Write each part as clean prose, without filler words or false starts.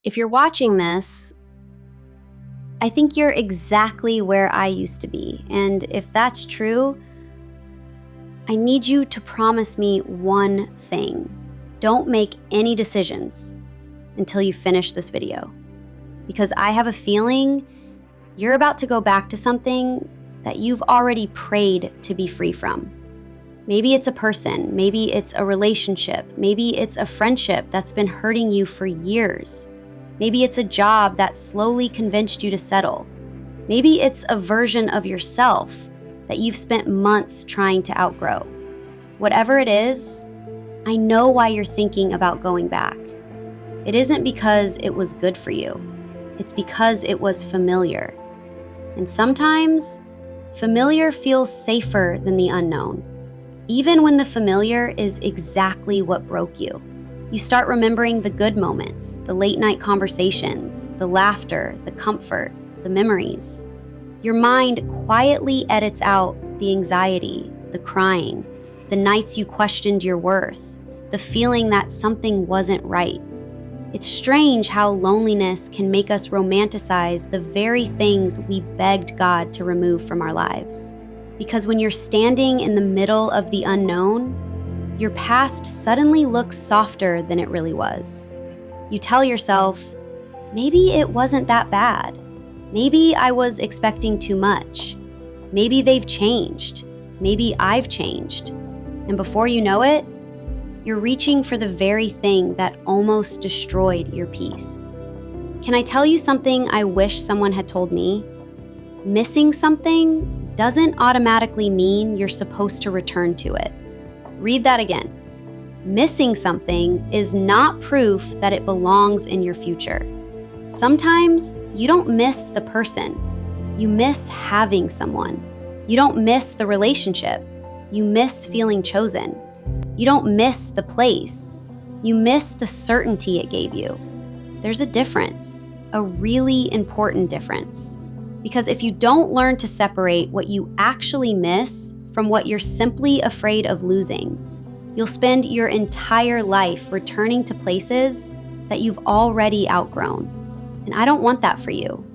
If you're watching this, I think you're exactly where I used to be. And if that's true, I need you to promise me one thing. Don't make any decisions until you finish this video. Because I have a feeling you're about to go back to something that you've already prayed to be free from. Maybe it's a person, maybe it's a relationship, maybe it's a friendship that's been hurting you for years. Maybe it's a job that slowly convinced you to settle. Maybe it's a version of yourself that you've spent months trying to outgrow. Whatever it is, I know why you're thinking about going back. It isn't because it was good for you. It's because it was familiar. And sometimes, familiar feels safer than the unknown. Even when the familiar is exactly what broke you. You start remembering the good moments, the late night conversations, the laughter, the comfort, the memories. Your mind quietly edits out the anxiety, the crying, the nights you questioned your worth, the feeling that something wasn't right. It's strange how loneliness can make us romanticize the very things we begged God to remove from our lives. Because when you're standing in the middle of the unknown, your past suddenly looks softer than it really was. You tell yourself, maybe it wasn't that bad. Maybe I was expecting too much. Maybe they've changed. Maybe I've changed. And before you know it, you're reaching for the very thing that almost destroyed your peace. Can I tell you something I wish someone had told me? Missing something doesn't automatically mean you're supposed to return to it. Read that again. Missing something is not proof that it belongs in your future. Sometimes you don't miss the person. You miss having someone. You don't miss the relationship. You miss feeling chosen. You don't miss the place. You miss the certainty it gave you. There's a difference, a really important difference. Because if you don't learn to separate what you actually miss from what you're simply afraid of losing, you'll spend your entire life returning to places that you've already outgrown. And I don't want that for you,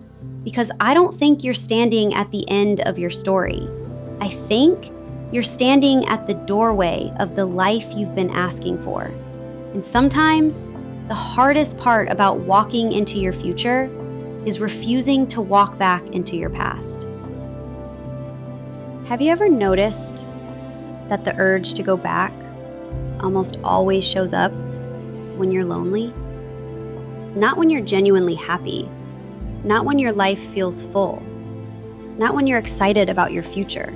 because I don't think you're standing at the end of your story. I think you're standing at the doorway of the life you've been asking for. And sometimes the hardest part about walking into your future is refusing to walk back into your past. Have you ever noticed that the urge to go back almost always shows up when you're lonely? Not when you're genuinely happy, not when your life feels full, not when you're excited about your future.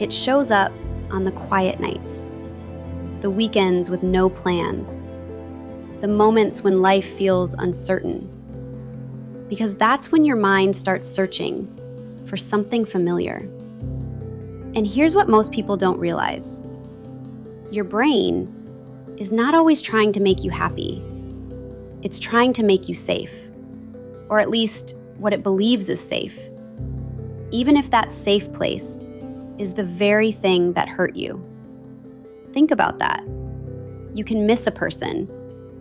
It shows up on the quiet nights, the weekends with no plans, the moments when life feels uncertain. Because that's when your mind starts searching for something familiar. And here's what most people don't realize. Your brain is not always trying to make you happy. It's trying to make you safe, or at least what it believes is safe, even if that safe place is the very thing that hurt you. Think about that. You can miss a person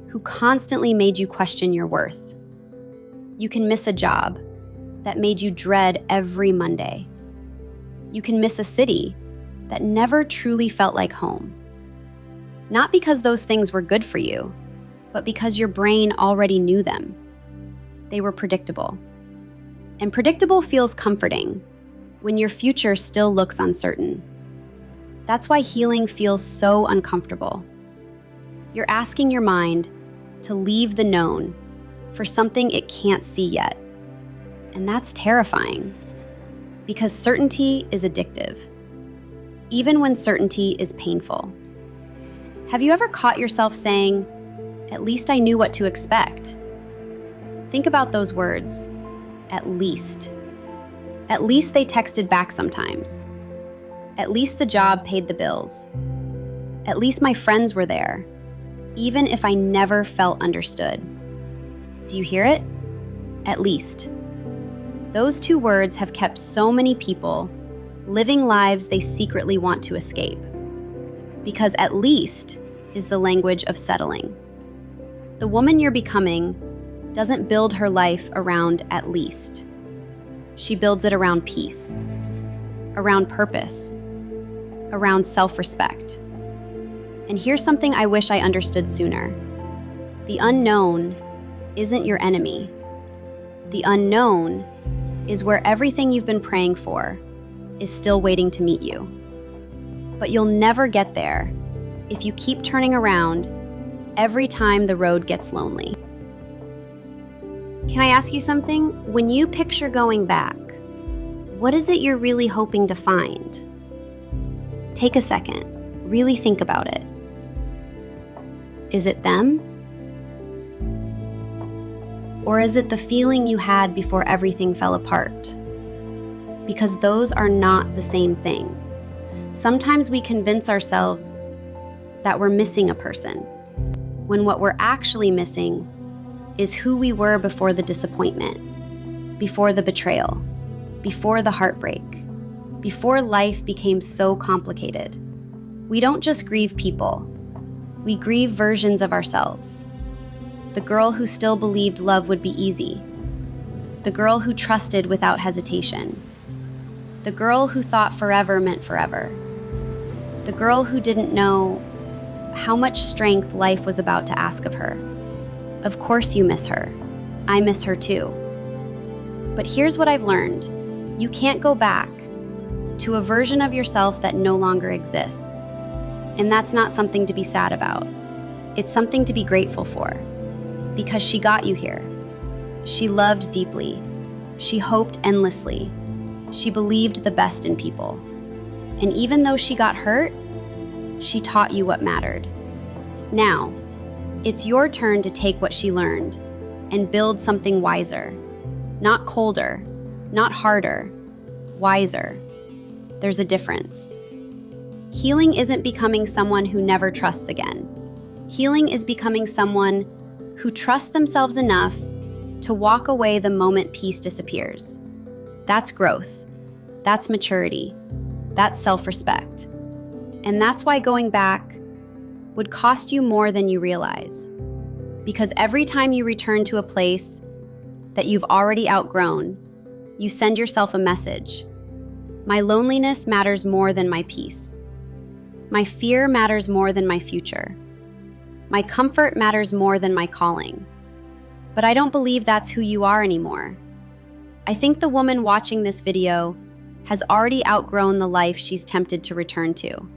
who constantly made you question your worth. You can miss a job that made you dread every Monday. You can miss a city that never truly felt like home. Not because those things were good for you, but because your brain already knew them. They were predictable. And predictable feels comforting when your future still looks uncertain. That's why healing feels so uncomfortable. You're asking your mind to leave the known for something it can't see yet. And that's terrifying, because certainty is addictive, even when certainty is painful. Have you ever caught yourself saying, "At least I knew what to expect"? Think about those words, at least. At least they texted back sometimes. At least the job paid the bills. At least my friends were there, even if I never felt understood. Do you hear it? At least. Those two words have kept so many people living lives they secretly want to escape. Because at least is the language of settling. The woman you're becoming doesn't build her life around at least. She builds it around peace, around purpose, around self-respect. And here's something I wish I understood sooner. The unknown isn't your enemy. The unknown is where everything you've been praying for is still waiting to meet you. But you'll never get there if you keep turning around every time the road gets lonely. Can I ask you something? When you picture going back, what is it you're really hoping to find? Take a second, really think about it. Is it them? Or is it the feeling you had before everything fell apart? Because those are not the same thing. Sometimes we convince ourselves that we're missing a person, when what we're actually missing is who we were before the disappointment, before the betrayal, before the heartbreak, before life became so complicated. We don't just grieve people, we grieve versions of ourselves. The girl who still believed love would be easy. The girl who trusted without hesitation. The girl who thought forever meant forever. The girl who didn't know how much strength life was about to ask of her. Of course you miss her. I miss her too. But here's what I've learned. You can't go back to a version of yourself that no longer exists. And that's not something to be sad about. It's something to be grateful for. Because she got you here. She loved deeply. She hoped endlessly. She believed the best in people. And even though she got hurt, she taught you what mattered. Now, it's your turn to take what she learned and build something wiser. Not colder, not harder, wiser. There's a difference. Healing isn't becoming someone who never trusts again. Healing is becoming someone who trusts themselves enough to walk away the moment peace disappears. That's growth. That's maturity. That's self-respect. And that's why going back would cost you more than you realize. Because every time you return to a place that you've already outgrown, you send yourself a message. My loneliness matters more than my peace. My fear matters more than my future. My comfort matters more than my calling. But I don't believe that's who you are anymore. I think the woman watching this video has already outgrown the life she's tempted to return to.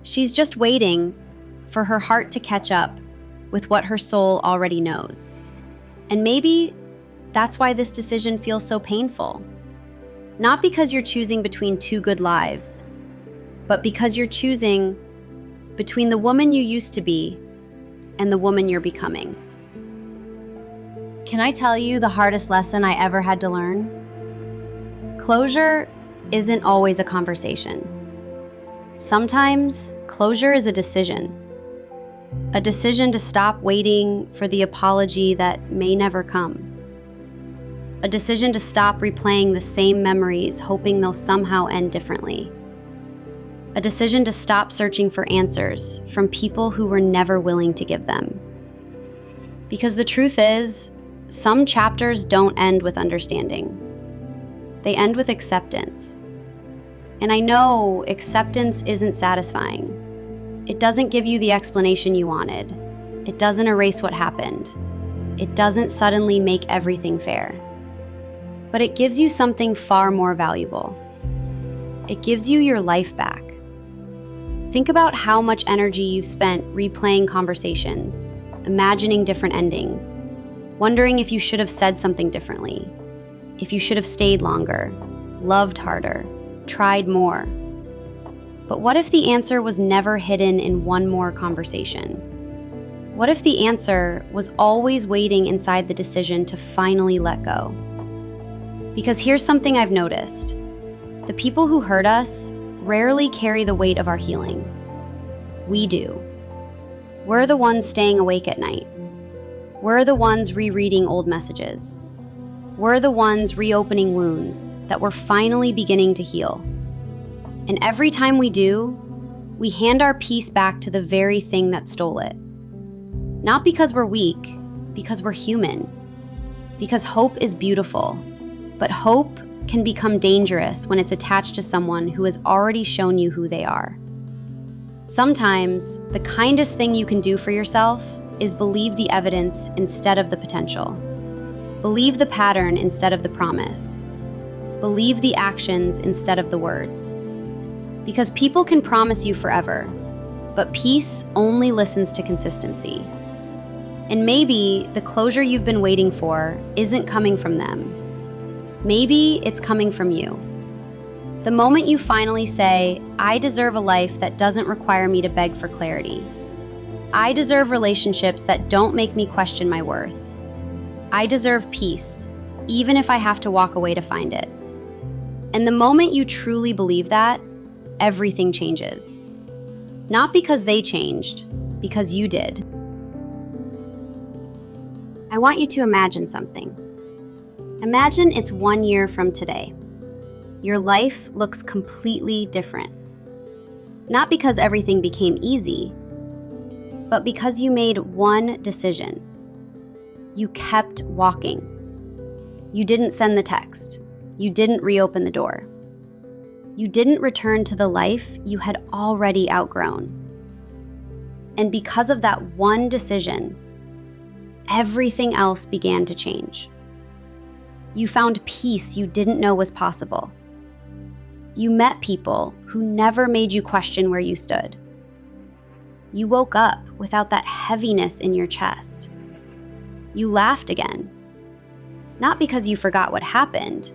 She's just waiting for her heart to catch up with what her soul already knows. And maybe that's why this decision feels so painful. Not because you're choosing between two good lives, but because you're choosing between the woman you used to be and the woman you're becoming. Can I tell you the hardest lesson I ever had to learn? Closure isn't always a conversation. Sometimes closure is a decision. A decision to stop waiting for the apology that may never come. A decision to stop replaying the same memories, hoping they'll somehow end differently. A decision to stop searching for answers from people who were never willing to give them. Because the truth is, some chapters don't end with understanding. They end with acceptance. And I know acceptance isn't satisfying. It doesn't give you the explanation you wanted. It doesn't erase what happened. It doesn't suddenly make everything fair. But it gives you something far more valuable. It gives you your life back. Think about how much energy you've spent replaying conversations, imagining different endings, wondering if you should have said something differently, if you should have stayed longer, loved harder, tried more. But what if the answer was never hidden in one more conversation? What if the answer was always waiting inside the decision to finally let go? Because here's something I've noticed. The people who hurt us rarely carry the weight of our healing. We do. We're the ones staying awake at night. We're the ones rereading old messages. We're the ones reopening wounds that we're finally beginning to heal. And every time we do, we hand our peace back to the very thing that stole it. Not because we're weak, because we're human. Because hope is beautiful, but hope can become dangerous when it's attached to someone who has already shown you who they are. Sometimes, the kindest thing you can do for yourself is believe the evidence instead of the potential. Believe the pattern instead of the promise. Believe the actions instead of the words. Because people can promise you forever, but peace only listens to consistency. And maybe the closure you've been waiting for isn't coming from them. Maybe it's coming from you. The moment you finally say, I deserve a life that doesn't require me to beg for clarity. I deserve relationships that don't make me question my worth. I deserve peace, even if I have to walk away to find it. And the moment you truly believe that, everything changes. Not because they changed, because you did. I want you to imagine something. Imagine it's 1 year from today. Your life looks completely different. Not because everything became easy, but because you made one decision. You kept walking. You didn't send the text. You didn't reopen the door. You didn't return to the life you had already outgrown. And because of that one decision, everything else began to change. You found peace you didn't know was possible. You met people who never made you question where you stood. You woke up without that heaviness in your chest. You laughed again, not because you forgot what happened,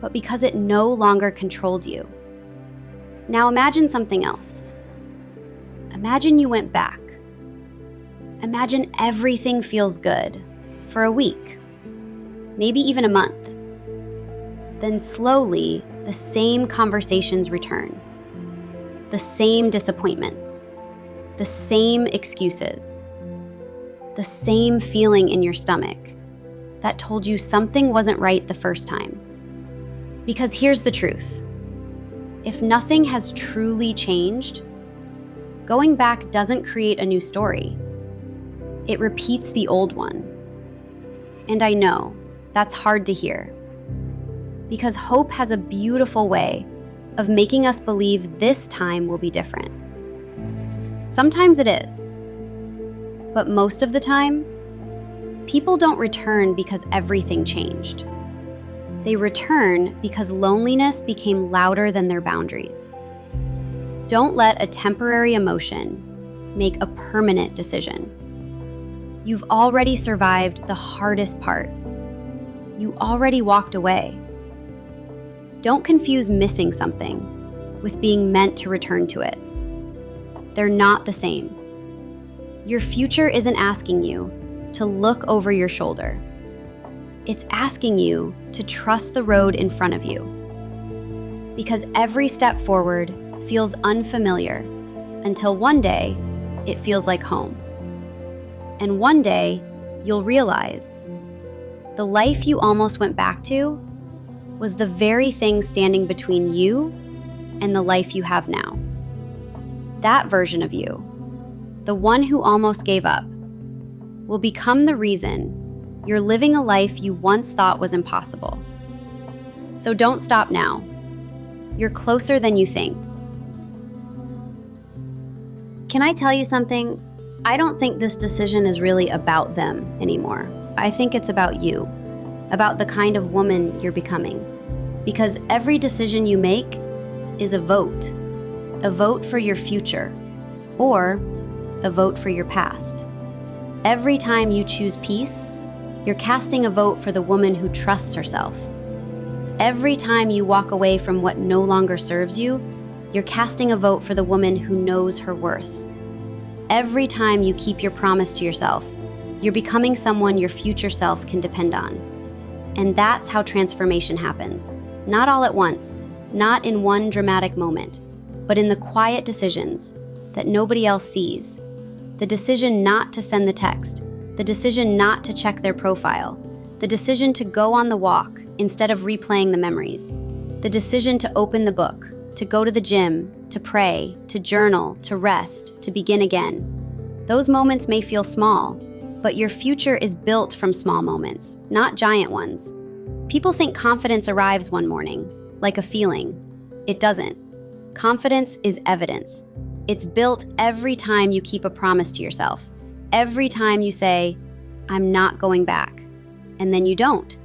but because it no longer controlled you. Now imagine something else. Imagine you went back. Imagine everything feels good for a week, maybe even a month. Then slowly, the same conversations return. The same disappointments. The same excuses. The same feeling in your stomach that told you something wasn't right the first time. Because here's the truth. If nothing has truly changed, going back doesn't create a new story. It repeats the old one. And I know that's hard to hear. Because hope has a beautiful way of making us believe this time will be different. Sometimes it is. But most of the time, people don't return because everything changed. They return because loneliness became louder than their boundaries. Don't let a temporary emotion make a permanent decision. You've already survived the hardest part. You already walked away. Don't confuse missing something with being meant to return to it. They're not the same. Your future isn't asking you to look over your shoulder. It's asking you to trust the road in front of you. Because every step forward feels unfamiliar until one day it feels like home. And one day you'll realize the life you almost went back to was the very thing standing between you and the life you have now. That version of you, the one who almost gave up, will become the reason you're living a life you once thought was impossible. So don't stop now. You're closer than you think. Can I tell you something? I don't think this decision is really about them anymore. I think it's about you, about the kind of woman you're becoming. Because every decision you make is a vote for your future, or a vote for your past. Every time you choose peace, you're casting a vote for the woman who trusts herself. Every time you walk away from what no longer serves you, you're casting a vote for the woman who knows her worth. Every time you keep your promise to yourself, you're becoming someone your future self can depend on. And that's how transformation happens. Not all at once, not in one dramatic moment, but in the quiet decisions that nobody else sees. The decision not to send the text, the decision not to check their profile, the decision to go on the walk instead of replaying the memories, the decision to open the book, to go to the gym, to pray, to journal, to rest, to begin again. Those moments may feel small, But your future is built from small moments, not giant ones. People think confidence arrives one morning, like a feeling. It doesn't. Confidence is evidence. It's built every time you keep a promise to yourself. Every time you say, "I'm not going back," and then you don't.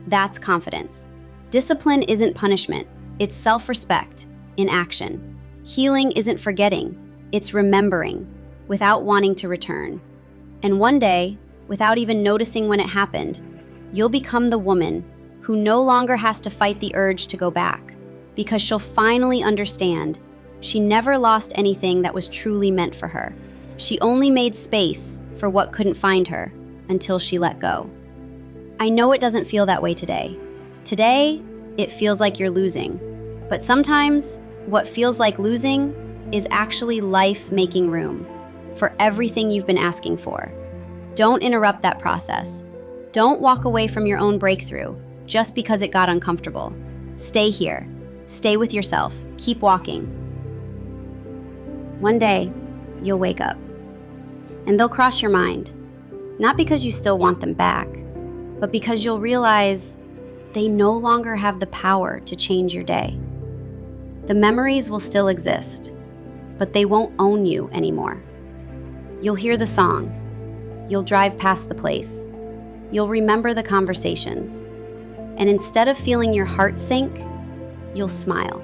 That's confidence. Discipline isn't punishment. It's self-respect in action. Healing isn't forgetting. It's remembering without wanting to return. And one day, without even noticing when it happened, you'll become the woman who no longer has to fight the urge to go back, because she'll finally understand she never lost anything that was truly meant for her. She only made space for what couldn't find her until she let go. I know it doesn't feel that way today. Today, it feels like you're losing. But sometimes, what feels like losing is actually life making room for everything you've been asking for. Don't interrupt that process. Don't walk away from your own breakthrough just because it got uncomfortable. Stay here. Stay with yourself. Keep walking. One day, you'll wake up, and they'll cross your mind. Not because you still want them back, but because you'll realize they no longer have the power to change your day. The memories will still exist, but they won't own you anymore. You'll hear the song. You'll drive past the place. You'll remember the conversations. And instead of feeling your heart sink, you'll smile.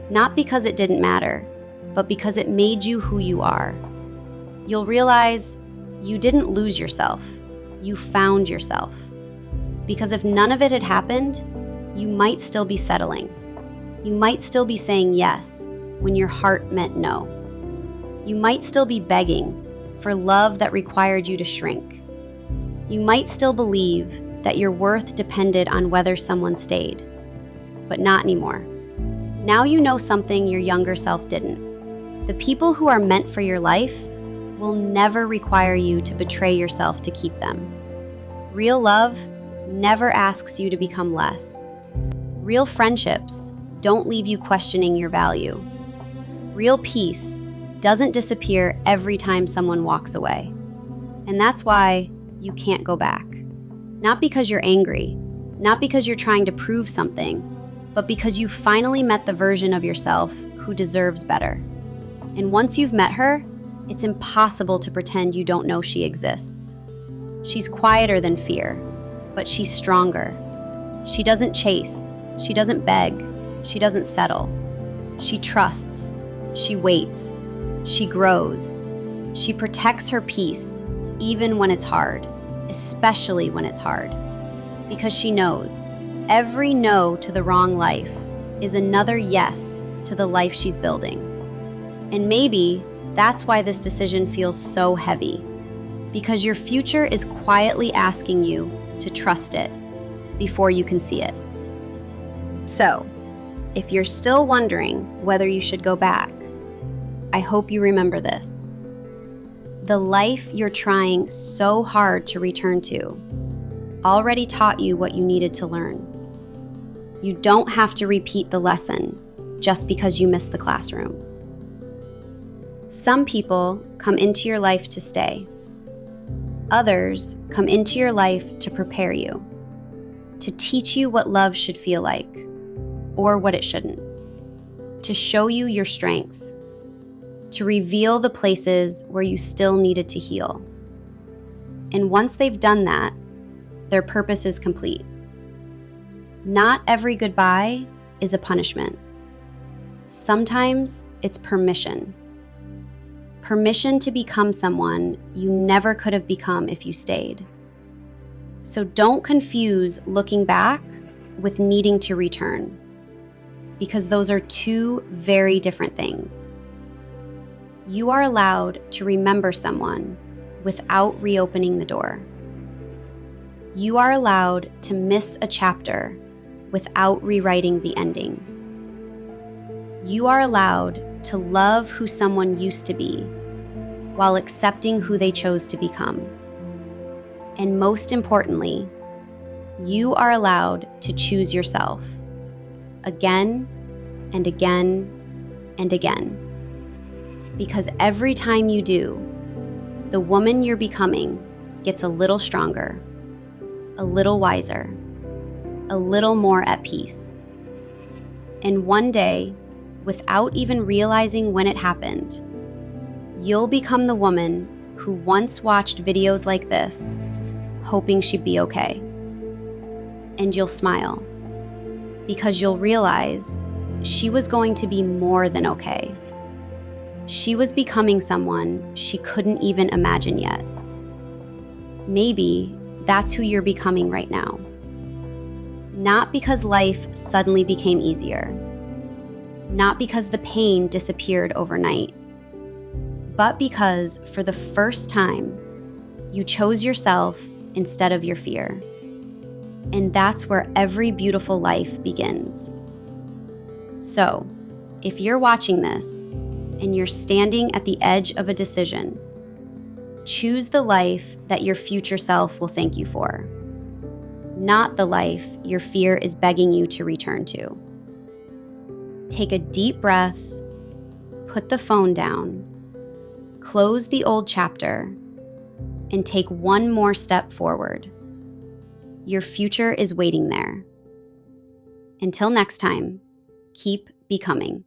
Not because it didn't matter, but because it made you who you are. You'll realize you didn't lose yourself. You found yourself. Because if none of it had happened, you might still be settling. You might still be saying yes when your heart meant no. You might still be begging for love that required you to shrink. You might still believe that your worth depended on whether someone stayed, but not anymore. Now you know something your younger self didn't. The people who are meant for your life will never require you to betray yourself to keep them. Real love never asks you to become less. Real friendships don't leave you questioning your value. Real peace doesn't disappear every time someone walks away. And that's why you can't go back. Not because you're angry, not because you're trying to prove something, but because you finally met the version of yourself who deserves better. And once you've met her, it's impossible to pretend you don't know she exists. She's quieter than fear, but she's stronger. She doesn't chase, she doesn't beg, she doesn't settle. She trusts, she waits, she grows. She protects her peace, even when it's hard, especially when it's hard. Because she knows every no to the wrong life is another yes to the life she's building. And maybe that's why this decision feels so heavy, because your future is quietly asking you to trust it before you can see it. So, if you're still wondering whether you should go back, I hope you remember this. The life you're trying so hard to return to already taught you what you needed to learn. You don't have to repeat the lesson just because you missed the classroom. Some people come into your life to stay. Others come into your life to prepare you, to teach you what love should feel like, or what it shouldn't, to show you your strength, to reveal the places where you still needed to heal. And once they've done that, their purpose is complete. Not every goodbye is a punishment. Sometimes it's permission. Permission to become someone you never could have become if you stayed. So don't confuse looking back with needing to return, because those are two very different things. You are allowed to remember someone without reopening the door. You are allowed to miss a chapter without rewriting the ending. You are allowed to love who someone used to be while accepting who they chose to become. And most importantly, you are allowed to choose yourself again and again and again. Because every time you do, the woman you're becoming gets a little stronger, a little wiser, a little more at peace. And one day, without even realizing when it happened, you'll become the woman who once watched videos like this, hoping she'd be okay. And you'll smile, because you'll realize she was going to be more than okay. She was becoming someone she couldn't even imagine yet. Maybe that's who you're becoming right now. Not because life suddenly became easier, not because the pain disappeared overnight, but because for the first time, you chose yourself instead of your fear. And that's where every beautiful life begins. So, if you're watching this and you're standing at the edge of a decision, choose the life that your future self will thank you for, not the life your fear is begging you to return to. Take a deep breath, put the phone down, close the old chapter, and take one more step forward. Your future is waiting there. Until next time, keep becoming.